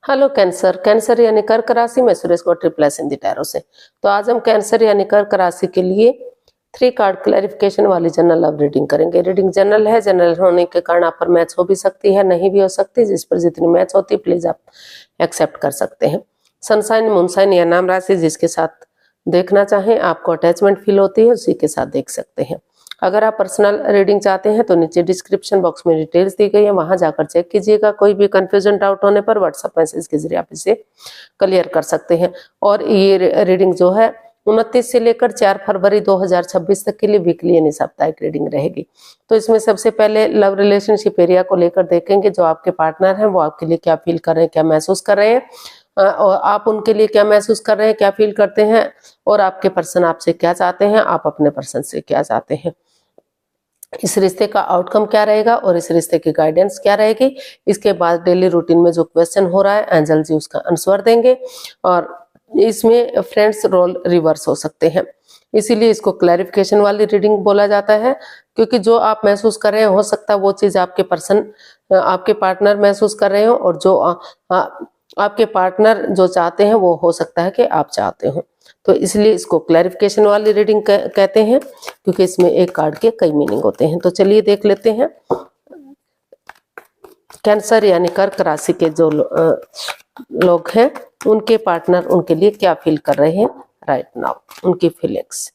Hello cancer. Cancer यानी कर्क राशि में सुरेश को ट्रिप्लस इन दी टैरो से। तो आज हम कैंसर यानी कर्क राशि के लिए 3 कार्ड क्लैरिफिकेशन वाली जनरल लव रीडिंग करेंगे। रीडिंग जनरल है, जनरल होने के कारण आप पर मैच हो भी सकती है, नहीं भी हो सकती। जिस पर जितनी मैच होती है प्लीज आप एक्सेप्ट कर सकते हैं। सनसाइन, मूनसाइन या नाम राशि जिसके साथ देखना चाहें, आपको अटैचमेंट फील होती है, उसी के साथ देख सकते हैं। अगर आप पर्सनल रीडिंग चाहते हैं तो नीचे डिस्क्रिप्शन बॉक्स में डिटेल्स दी गई है, वहां जाकर चेक कीजिएगा। कोई भी कंफ्यूजन डाउट होने पर व्हाट्सएप मैसेज के जरिए आप इसे क्लियर कर सकते हैं। और ये रीडिंग जो है 29 से लेकर 4 फरवरी 2026 तक के लिए वीकली यानी साप्ताहिक रीडिंग रहेगी। तो इसमें सबसे पहले लव रिलेशनशिप एरिया को लेकर देखेंगे। जो आपके पार्टनर हैं वो आपके लिए क्या फील कर रहे हैं, क्या महसूस कर रहे हैं, और आप उनके लिए क्या महसूस कर रहे हैं, क्या फील करते हैं, और आपके पर्सन आपसे क्या चाहते हैं, आप अपने पर्सन से क्या चाहते हैं, इस रिश्ते का आउटकम क्या रहेगा और इस रिश्ते की गाइडेंस क्या रहेगी। इसके बाद डेली रूटीन में जो क्वेश्चन हो रहा है एंजल जी उसका आंसर देंगे, और इसमें फ्रेंड्स रोल रिवर्स हो सकते हैं, इसीलिए इसको क्लैरिफिकेशन वाली रीडिंग बोला जाता है। क्योंकि जो आप महसूस कर रहे हैं हो सकता है वो चीज आपके पर्सन, आपके पार्टनर महसूस कर रहे हो, और जो आपके पार्टनर जो चाहते हैं वो हो सकता है कि आप चाहते हो। तो इसलिए इसको क्लैरिफिकेशन वाली रीडिंग कहते हैं, क्योंकि इसमें एक कार्ड के कई मीनिंग होते हैं। तो चलिए देख लेते हैं कैंसर यानी कर्क राशि के जो लोग हैं उनके पार्टनर उनके लिए क्या फील कर रहे हैं राइट नाउ, उनकी फीलिंग्स।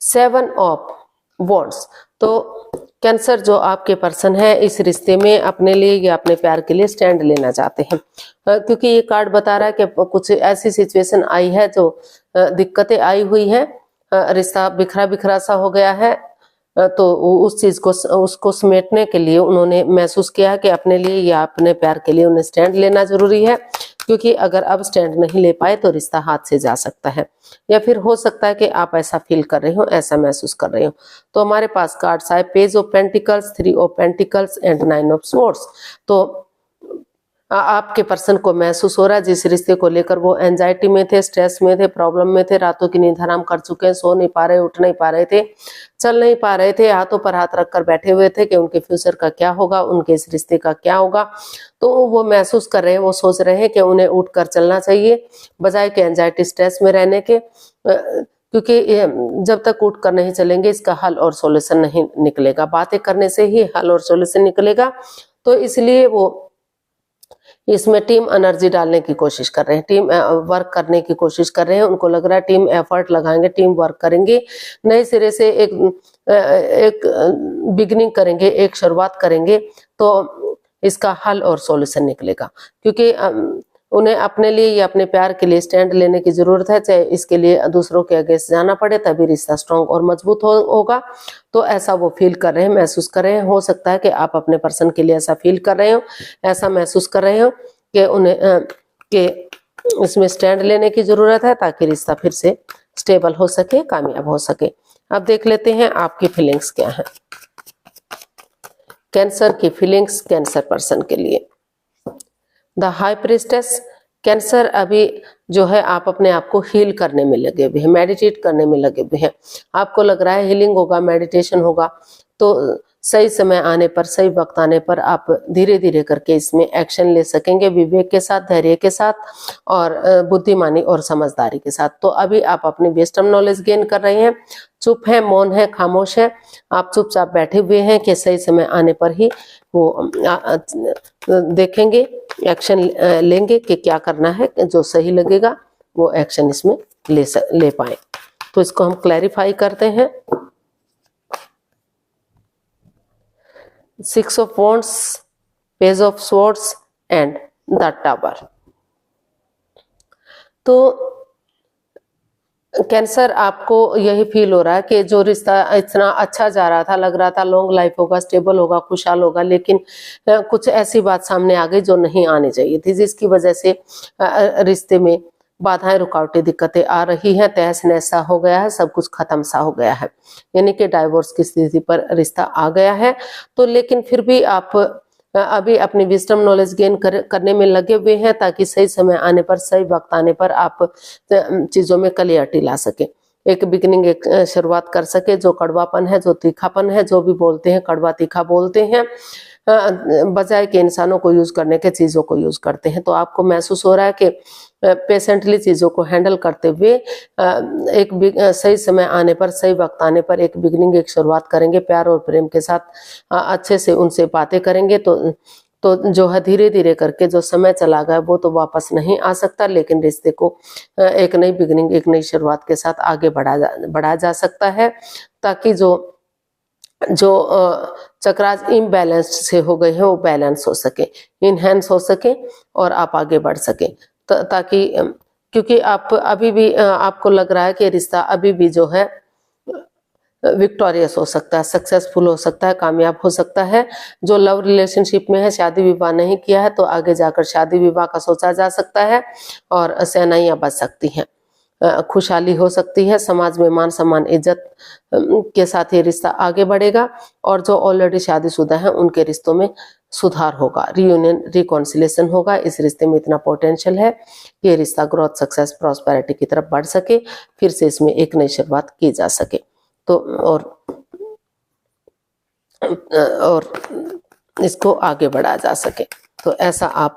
7 of wands. तो कैंसर जो आपके पर्सन है इस रिश्ते में अपने लिए या अपने प्यार के लिए स्टैंड लेना चाहते हैं, क्योंकि ये कार्ड बता रहा है कि कुछ ऐसी सिचुएशन आई है जो दिक्कतें आई हुई है, रिश्ता बिखरा बिखरा सा हो गया है। तो उस चीज को उसको समेटने के लिए उन्होंने महसूस किया है कि अपने लिए या अपने प्यार के लिए उन्हें स्टैंड लेना जरूरी है, क्योंकि अगर अब स्टैंड नहीं ले पाए तो रिश्ता हाथ से जा सकता है, या फिर हो सकता है कि आप ऐसा फील कर रहे हो, ऐसा महसूस कर रहे हो। तो हमारे पास कार्ड्स आए page of pentacles, 3 of pentacles and 9 of swords. तो आपके पर्सन को महसूस हो रहा है जिस रिश्ते को लेकर वो एंजाइटी में थे, स्ट्रेस में थे, प्रॉब्लम में थे, रातों की नींद हराम कर चुके हैं, सो नहीं पा रहे, उठ नहीं पा रहे थे, चल नहीं पा रहे थे, हाथों पर हाथ रखकर बैठे हुए थे कि उनके फ्यूचर का क्या होगा, उनके इस रिश्ते का क्या होगा। तो वो महसूस कर रहे हैं, वो सोच रहे हैं कि उन्हें उठकर चलना चाहिए बजाय कि एंजाइटी स्ट्रेस में रहने के, क्योंकि जब तक उठ कर नहीं चलेंगे इसका हल और सॉल्यूशन नहीं निकलेगा, बातें करने से ही हल और सॉल्यूशन निकलेगा। तो इसलिए वो इसमें टीम एनर्जी डालने की कोशिश कर रहे हैं, टीम वर्क करने की कोशिश कर रहे हैं। उनको लग रहा है टीम एफर्ट लगाएंगे, टीम वर्क करेंगे, नए सिरे से एक बिगिनिंग करेंगे, एक शुरुआत करेंगे, तो इसका हल और सॉल्यूशन निकलेगा। क्योंकि उन्हें अपने लिए या अपने प्यार के लिए स्टैंड लेने की जरूरत है, चाहे इसके लिए दूसरों के अगेंस्ट जाना पड़े, तभी रिश्ता स्ट्रांग और मजबूत होगा। तो ऐसा वो फील कर रहे हैं, महसूस कर रहे हैं। हो सकता है कि आप अपने पर्सन के लिए ऐसा फील कर रहे हो, ऐसा महसूस कर रहे हो कि उन्हें कि इसमें स्टैंड लेने की जरूरत है ताकि रिश्ता फिर से स्टेबल हो सके, कामयाब हो सके। अब देख लेते हैं आपकी फीलिंग्स क्या है, कैंसर की फीलिंग्स कैंसर पर्सन के लिए। The high priestess. कैंसर अभी जो है आप अपने आप को हील करने में लगे हुए हैं, मेडिटेट करने में लगे हुए हैं। आपको लग रहा है हीलिंग होगा, मेडिटेशन होगा, तो सही समय आने पर, सही वक्त आने पर आप धीरे धीरे करके इसमें एक्शन ले सकेंगे, विवेक के साथ, धैर्य के साथ, और बुद्धिमानी और समझदारी के साथ। तो अभी आप अपनी विजडम नॉलेज गेन कर रहे हैं, चुप है, मौन है, खामोश है, आप चुपचाप बैठे हुए हैं कि सही समय आने पर ही वो देखेंगे, एक्शन लेंगे कि क्या करना है, जो सही लगेगा वो एक्शन इसमें ले पाए। तो इसको हम क्लैरिफाई करते हैं। 6 of wands, page of swords and the tower. तो कैंसर आपको यही फील हो रहा है कि जो रिश्ता इतना अच्छा जा रहा था, लग रहा था लॉन्ग लाइफ होगा, स्टेबल होगा, खुशहाल होगा, लेकिन कुछ ऐसी बात सामने आ गई जो नहीं आनी चाहिए थी, जिसकी वजह से रिश्ते में बाधाएं, रुकावटें, दिक्कतें आ रही हैं, तहस नहस सा हो गया है, सब कुछ खत्म सा हो गया है, यानी कि डाइवोर्स की स्थिति पर रिश्ता आ गया है। तो लेकिन फिर भी आप अभी अपनी विजडम नॉलेज गेन करने में लगे हुए हैं ताकि सही समय आने पर, सही वक्त आने पर आप चीजों में क्लियरिटी ला सके। एक बिगिनिंग, एक शुरुआत कर सके। जो कड़वापन है, जो तीखापन है, जो भी बोलते हैं कड़वा तीखा बोलते हैं, बजाय के इंसानों को यूज करने के चीजों को यूज करते हैं। तो आपको महसूस हो रहा है कि पेशेंटली चीजों को हैंडल करते हुए एक सही समय आने पर, सही वक्त आने पर एक बिगिनिंग, एक शुरुआत करेंगे, प्यार और प्रेम के साथ अच्छे से उनसे बातें करेंगे तो जो है धीरे धीरे करके जो समय चला गया वो तो वापस नहीं आ सकता, लेकिन रिश्ते को एक नई बिगिनिंग, एक नई शुरुआत के साथ आगे बढ़ाया जा सकता है, ताकि जो चक्रास इम्बैलेंस्ड से हो गए हैं वो बैलेंस हो सके, इनहेंस हो सके और आप आगे बढ़ सके। ताकि क्योंकि आप अभी भी आपको लग रहा है कि रिश्ता अभी भी जो है विक्टोरियस हो सकता है, सक्सेसफुल हो सकता है, कामयाब हो सकता है। जो लव रिलेशनशिप में है, शादी विवाह नहीं किया है, तो आगे जाकर शादी विवाह का सोचा जा सकता है और सेनाइयां बच सकती हैं, खुशहाली हो सकती है, समाज में मान सम्मान इज्जत के साथ ये रिश्ता आगे बढ़ेगा। और जो ऑलरेडी शादीशुदा हैं उनके रिश्तों में सुधार होगा, रियूनियन, रिकॉन्सिलेशन होगा। इस रिश्ते में इतना पोटेंशियल है कि ये रिश्ता ग्रोथ, सक्सेस, प्रॉस्पेरिटी की तरफ बढ़ सके, फिर से इसमें एक नई शुरुआत की जा सके। तो और इसको आगे बढ़ाया जा सके। तो ऐसा आप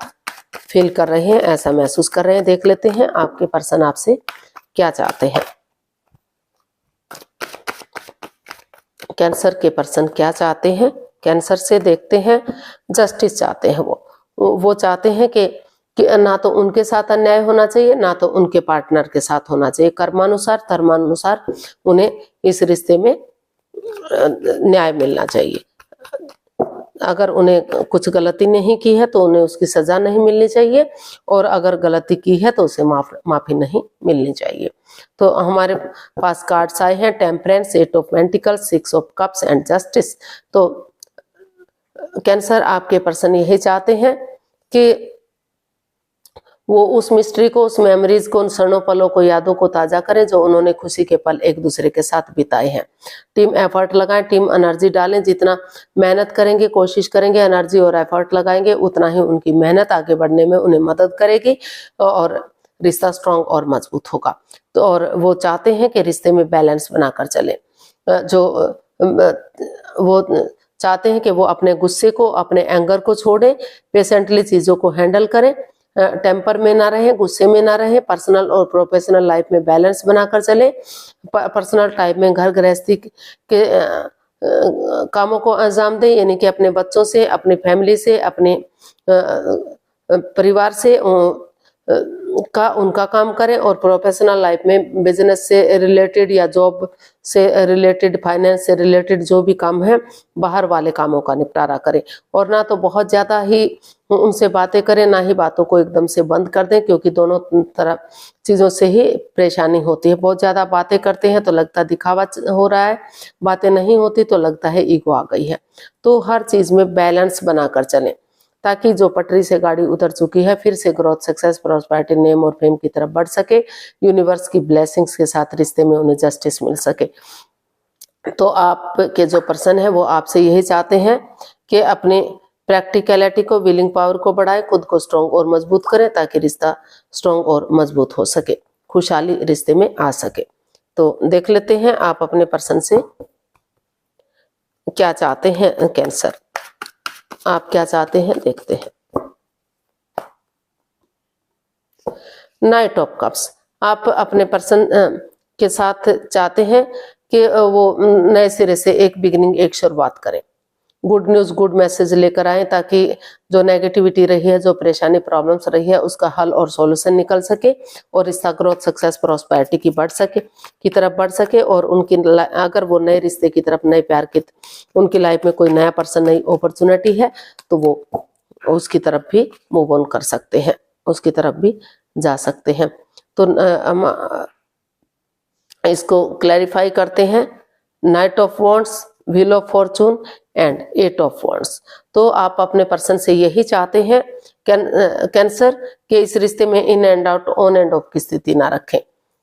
फील कर रहे हैं, ऐसा महसूस कर रहे हैं। देख लेते हैं आपके पर्सन आपसे क्या चाहते हैं। कैंसर के पर्सन क्या चाहते हैं? कैंसर से देखते हैं, जस्टिस चाहते हैं। वो चाहते हैं कि ना तो उनके साथ अन्याय होना चाहिए, ना तो उनके पार्टनर के साथ होना चाहिए। कर्मानुसार, धर्मानुसार उन्हें इस रिश्ते में न्याय मिलना चाहिए। अगर उन्हें कुछ गलती नहीं की है तो उन्हें उसकी सजा नहीं मिलनी चाहिए, और अगर गलती की है तो उसे माफी नहीं मिलनी चाहिए। तो हमारे पास कार्ड्स आए हैं, temperance, 8 of pentacles, 6 of cups and justice. तो कैंसर आपके पर्सन यही चाहते हैं कि वो उस मिस्ट्री को, उस मेमोरीज को, उन क्षणों पलों को, यादों को ताजा करें जो उन्होंने खुशी के पल एक दूसरे के साथ बिताए हैं। टीम एफर्ट लगाएं, टीम एनर्जी डालें। जितना मेहनत करेंगे, कोशिश करेंगे, एनर्जी और एफर्ट लगाएंगे, उतना ही उनकी मेहनत आगे बढ़ने में उन्हें मदद करेगी और रिश्ता स्ट्रांग और मजबूत होगा। तो और वो चाहते हैं कि रिश्ते में बैलेंस बनाकर चले। वो चाहते हैं कि वो अपने गुस्से को, अपने एंगर को छोड़ें, पेशेंटली चीजों को हैंडल करें, टेम्पर में ना रहे, गुस्से में ना रहे, पर्सनल और प्रोफेशनल लाइफ में बैलेंस बनाकर चले। पर्सनल टाइप में घर गृहस्थी के कामों को अंजाम दें, यानी कि अपने बच्चों से, अपनी फैमिली से, अपने परिवार से उनका काम करें। और प्रोफेशनल लाइफ में बिजनेस से रिलेटेड या जॉब से रिलेटेड, फाइनेंस से रिलेटेड जो भी काम है, बाहर वाले कामों का निपटारा करें। और ना तो बहुत ज्यादा ही उनसे बातें करें, ना ही बातों को एकदम से बंद कर दें, क्योंकि दोनों तरफ चीजों से ही परेशानी होती है। बहुत ज्यादा बातें करते हैं तो लगता दिखावा हो रहा है, बातें नहीं होती तो लगता है ईगो आ गई है। तो हर चीज में बैलेंस बनाकर चलें, ताकि जो पटरी से गाड़ी उतर चुकी है फिर से ग्रोथ, सक्सेस, प्रॉस्पेरिटी, नेम और फेम की तरफ बढ़ सके। यूनिवर्स की ब्लेसिंग्स के साथ रिश्ते में उन्हें जस्टिस मिल सके। तो आपके जो पर्सन है वो आपसे यही चाहते हैं कि अपने प्रैक्टिकलिटी को, विलिंग पावर को बढ़ाएं, खुद को स्ट्रॉन्ग और मजबूत करें, ताकि रिश्ता स्ट्रॉन्ग और मजबूत हो सके, खुशहाली रिश्ते में आ सके। तो देख लेते हैं आप अपने पर्सन से क्या चाहते हैं। कैंसर आप क्या चाहते हैं, देखते हैं। नाइट ऑफ कप्स, आप अपने पर्सन के साथ चाहते हैं कि वो नए सिरे से एक बिगिनिंग, एक शुरुआत करें। गुड न्यूज, गुड मैसेज लेकर आए, ताकि जो नेगेटिविटी रही है, जो परेशानी, प्रॉब्लम्स रही है, उसका हल और सॉल्यूशन निकल सके और रिश्ता ग्रोथ, सक्सेस, प्रॉस्पेरिटी की तरफ बढ़ सके। और उनकी अगर वो नए रिश्ते की तरफ, नए प्यार की, उनकी लाइफ में कोई नया पर्सन, नई अपॉर्चुनिटी है तो वो उसकी तरफ भी मूव ऑन कर सकते हैं, उसकी तरफ भी जा सकते हैं। तो इसको क्लैरिफाई करते हैं। Night of wands, wheel of Fortune and 8 of wands. तो आप अपने पर्सन से यही चाहते हैं कैंसर कि इस रिश्ते में in and out, on end of की स्थिति ना रखें,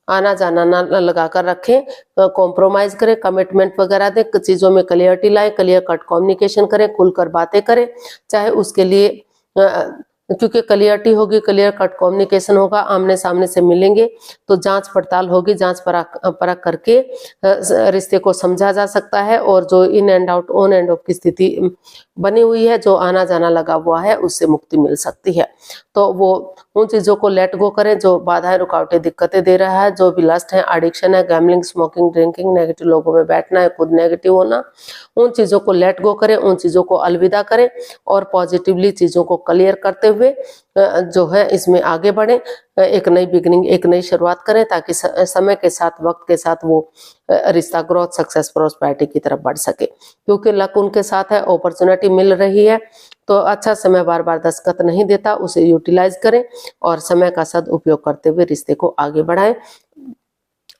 आना जाना ना लगाकर रखें, कॉम्प्रोमाइज करें, कमिटमेंट वगैरह दें, चीजों में क्लियरिटी लाएं, क्लियर कट कम्युनिकेशन करें, खुलकर बातें करें। चाहे उसके लिए क्योंकि क्लियरिटी होगी, क्लियर कट कम्युनिकेशन होगा, आमने सामने से मिलेंगे तो जांच पड़ताल होगी, जांच परख करके रिश्ते को समझा जा सकता है और जो in and out, on end of की स्थिति बनी हुई है, जो आना जाना लगा हुआ है, उससे मुक्ति मिल सकती है। तो वो उन चीजों को लेट गो करें जो बाधाएं, रुकावटें, दिक्कतें दे रहा है, जो भी लस्ट है, एडिक्शन है, गैम्बलिंग, स्मोकिंग, ड्रिंकिंग, नेगेटिव लोगों में बैठना है, खुद नेगेटिव होना, उन चीजों को लेट गो करें, उन चीजों को अलविदा करें और पॉजिटिवली चीजों को क्लियर करते हुए जो है इसमें आगे बढ़े, एक नई बिगनिंग, एक नई शुरुआत करें, ताकि समय के साथ, वक्त के साथ वो रिश्ता ग्रोथ, सक्सेस, प्रॉस्पेरिटी की तरफ बढ़ सके। क्योंकि लक उनके साथ है, अपॉर्चुनिटी मिल रही है, तो अच्छा समय बार बार दस्तखत नहीं देता, उसे यूटिलाइज करें और समय का सदुपयोग करते हुए रिश्ते को आगे बढ़ाएं।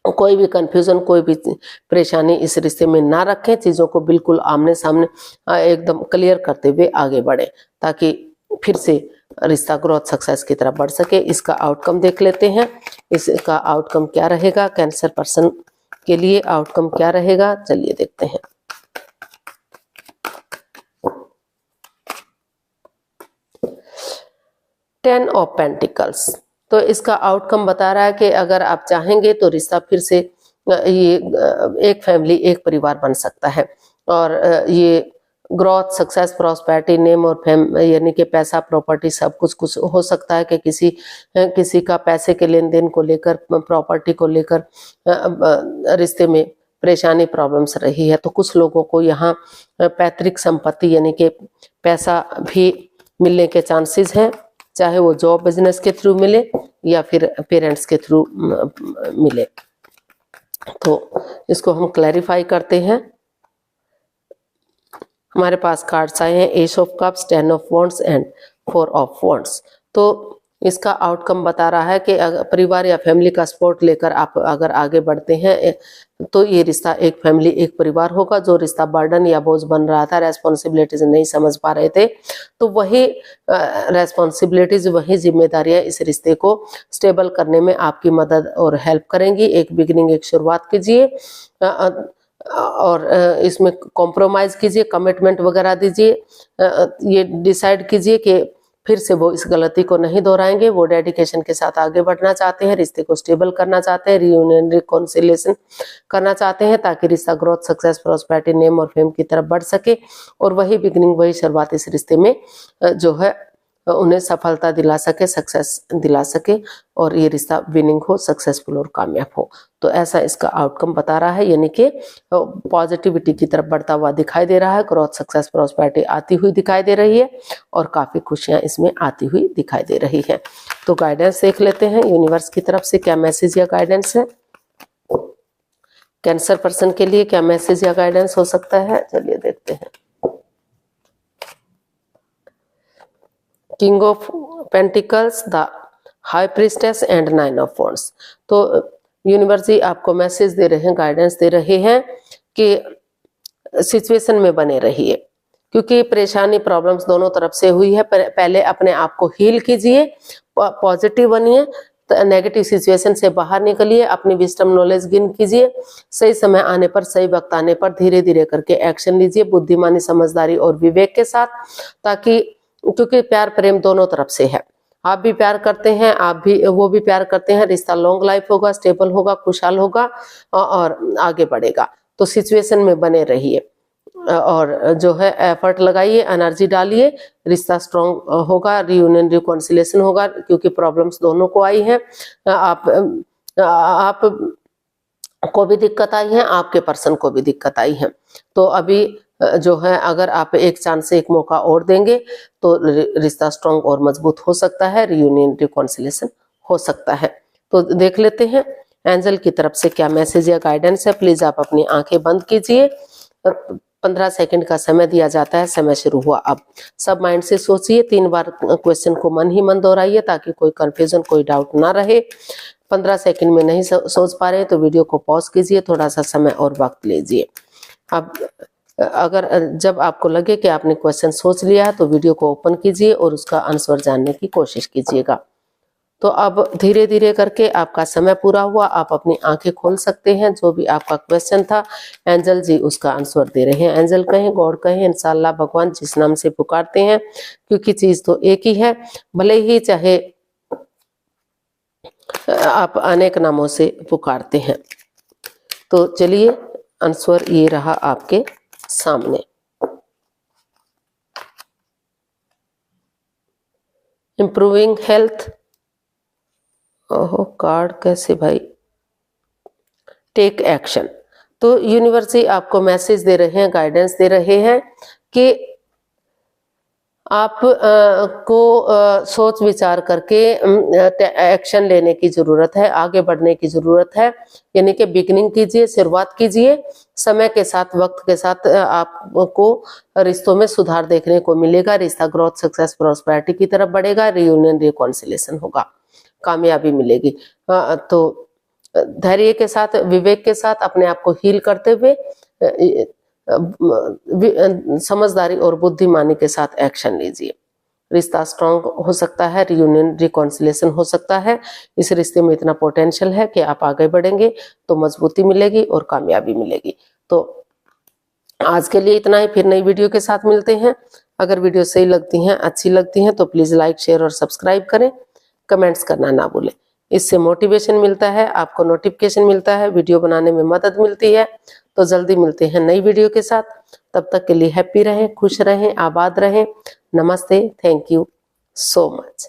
कोई भी कंफ्यूजन, कोई भी परेशानी इस रिश्ते में ना रखें, चीजों को बिल्कुल आमने सामने एकदम क्लियर करते हुए आगे बढ़े, ताकि फिर से रिश्ता ग्रोथ, सक्सेस की तरफ बढ़ सके। इसका आउटकम देख लेते हैं, इसका आउटकम क्या रहेगा, कैंसर पर्सन के लिए आउटकम क्या रहेगा, चलिए देखते हैं। टेन ऑफ पेंटिकल्स, तो इसका आउटकम बता रहा है कि अगर आप चाहेंगे तो रिश्ता फिर से ये एक फैमिली, एक परिवार बन सकता है और ये ग्रोथ, सक्सेस, प्रॉस्पेरिटी, नेम और फेम, यानी कि पैसा, प्रॉपर्टी, सब कुछ हो सकता है कि किसी का पैसे के लेन देन को लेकर, प्रॉपर्टी को लेकर रिश्ते में परेशानी, प्रॉब्लम्स रही है। तो कुछ लोगों को यहाँ पैतृक संपत्ति यानी कि पैसा भी मिलने के चांसेस हैं, चाहे वो जॉब, बिजनेस के थ्रू मिले या फिर पेरेंट्स के थ्रू मिले। तो इसको हम क्लैरिफाई करते हैं। हमारे पास कार्ड्स आए हैं, S of cups, 10 of wands and 4 of wands. तो इसका आउटकम बता रहा है कि परिवार या फैमिली का सपोर्ट लेकर आप अगर आगे बढ़ते हैं तो ये रिश्ता एक फैमिली, एक परिवार होगा। जो रिश्ता बर्डन या बोझ बन रहा था, रेस्पॉन्सिबिलिटीज नहीं समझ पा रहे थे, तो वही रेस्पॉन्सिबिलिटीज, वही जिम्मेदारियां इस रिश्ते को स्टेबल करने में आपकी मदद और हेल्प करेंगी। एक बिगिनिंग, एक शुरुआत कीजिए और इसमें कॉम्प्रोमाइज कीजिए, कमिटमेंट वगैरह दीजिए, ये डिसाइड कीजिए कि फिर से वो इस गलती को नहीं दोहराएंगे। वो डेडिकेशन के साथ आगे बढ़ना चाहते हैं, रिश्ते को स्टेबल करना चाहते हैं, रियूनियन, रिकॉन्सिलिएशन करना चाहते हैं, ताकि रिश्ता ग्रोथ, सक्सेस, प्रॉस्पेरिटी, नेम और फेम की तरफ बढ़ सके और वही बिगिनिंग, वही शुरुआत इस रिश्ते में जो है उन्हें सफलता दिला सके, सक्सेस दिला सके और ये रिश्ता विनिंग हो, सक्सेसफुल और कामयाब हो। तो ऐसा इसका आउटकम बता रहा है, यानी कि पॉजिटिविटी की तरफ बढ़ता हुआ दिखाई दे रहा है, ग्रोथ, सक्सेस, प्रॉस्पेरिटी आती हुई दिखाई दे रही है और काफी खुशियां इसमें आती हुई दिखाई दे रही है। तो गाइडेंस देख लेते हैं, यूनिवर्स की तरफ से क्या मैसेज या गाइडेंस है कैंसर पर्सन के लिए, क्या मैसेज या गाइडेंस हो सकता है, चलिए देखते हैं। King of pentacles, the high priestess and 9 of wands. तो यूनिवर्स जी आपको मैसेज दे रहे हैं, गाइडेंस दे रहे हैं कि सिचुएशन में बने रहिए, क्योंकि परेशानी, प्रॉब्लम्स दोनों तरफ से हुई है। पहले अपने आप को हील कीजिए, पॉजिटिव बनिए, नेगेटिव सिचुएशन से बाहर निकलिए, अपनी विजडम, नॉलेज गेन कीजिए, सही समय आने पर, सही वक्त आने पर धीरे धीरे करके एक्शन लीजिए, बुद्धिमानी, समझदारी और विवेक के साथ, ताकि क्योंकि प्यार प्रेम दोनों तरफ से है। आप भी प्यार करते हैं, आप भी, वो भी प्यार करते हैं, रिश्ता लॉन्ग लाइफ होगा, स्टेबल होगा, खुशहाल होगा और आगे बढ़ेगा। तो सिचुएशन में बने रहिए और जो है एफर्ट लगाइए, एनर्जी डालिए, रिश्ता स्ट्रॉन्ग होगा, रियूनियन, रिकॉन्सिलिएशन होगा, क्योंकि प्रॉब्लम्स दोनों को आई है। आप को भी दिक्कत आई है, आपके पर्सन को भी दिक्कत आई है। तो अभी जो है अगर आप एक चांस से एक मौका और देंगे तो रिश्ता स्ट्रॉन्ग और मजबूत हो सकता है, रियूनियन, रिकॉन्सिलिएशन हो सकता है। तो देख लेते हैं एंजल की तरफ से क्या मैसेज या गाइडेंस है। प्लीज आप अपनी आंखें बंद कीजिए, 15 सेकंड का समय दिया जाता है, समय शुरू हुआ। अब सब माइंड से सोचिए, 3 बार क्वेश्चन को मन ही मन दोहराइए ताकि कोई कंफ्यूजन, कोई डाउट ना रहे। 15 सेकंड में नहीं सोच पा रहे तो वीडियो को पॉज कीजिए, थोड़ा सा समय और वक्त लीजिए। अब अगर जब आपको लगे कि आपने क्वेश्चन सोच लिया तो वीडियो को ओपन कीजिए और उसका आंसर जानने की कोशिश कीजिएगा। तो अब धीरे धीरे करके आपका समय पूरा हुआ, आप अपनी आंखें खोल सकते हैं। जो भी आपका क्वेश्चन था एंजल जी उसका आंसर दे रहे हैं। एंजल कहें, गॉड कहें, इंशाल्लाह भगवान जिस नाम से पुकारते हैं, क्योंकि चीज तो एक ही है, भले ही चाहे आप अनेक नामों से पुकारते हैं। तो चलिए आंसर ये रहा आपके सामने। इम्प्रूविंग हेल्थ, ओहो कार्ड कैसे भाई, टेक एक्शन। तो यूनिवर्स ही आपको मैसेज दे रहे हैं, गाइडेंस दे रहे हैं कि आप को सोच विचार करके एक्शन लेने की जरूरत है, आगे बढ़ने की जरूरत है। यानी कि बिगिनिंग कीजिए, शुरुआत कीजिए। समय के साथ, वक्त के साथ आपको रिश्तों में सुधार देखने को मिलेगा। रिश्ता ग्रोथ, सक्सेस, प्रॉस्पेरिटी की तरफ बढ़ेगा। रियूनियन, रिकॉन्सिलेशन होगा, कामयाबी मिलेगी। तो धैर्य के साथ, विवेक के साथ अपने आप को हील करते हुए समझदारी और बुद्धिमानी के साथ एक्शन लीजिए। रिश्ता स्ट्रांग हो सकता है, रियूनियन, रिकॉन्सिलेशन हो सकता है। इस रिश्ते में इतना पोटेंशियल है कि आप आगे बढ़ेंगे तो मजबूती मिलेगी और कामयाबी मिलेगी। तो आज के लिए इतना ही, फिर नई वीडियो के साथ मिलते हैं। अगर वीडियो सही लगती हैं, अच्छी लगती हैं तो प्लीज लाइक, शेयर और सब्सक्राइब करें। कमेंट्स करना ना भूलें, इससे मोटिवेशन मिलता है, आपको नोटिफिकेशन मिलता है, वीडियो बनाने में मदद मिलती है। तो जल्दी मिलते हैं नई वीडियो के साथ। तब तक के लिए हैप्पी रहें, खुश रहें, आबाद रहें। नमस्ते, थैंक यू सो मच।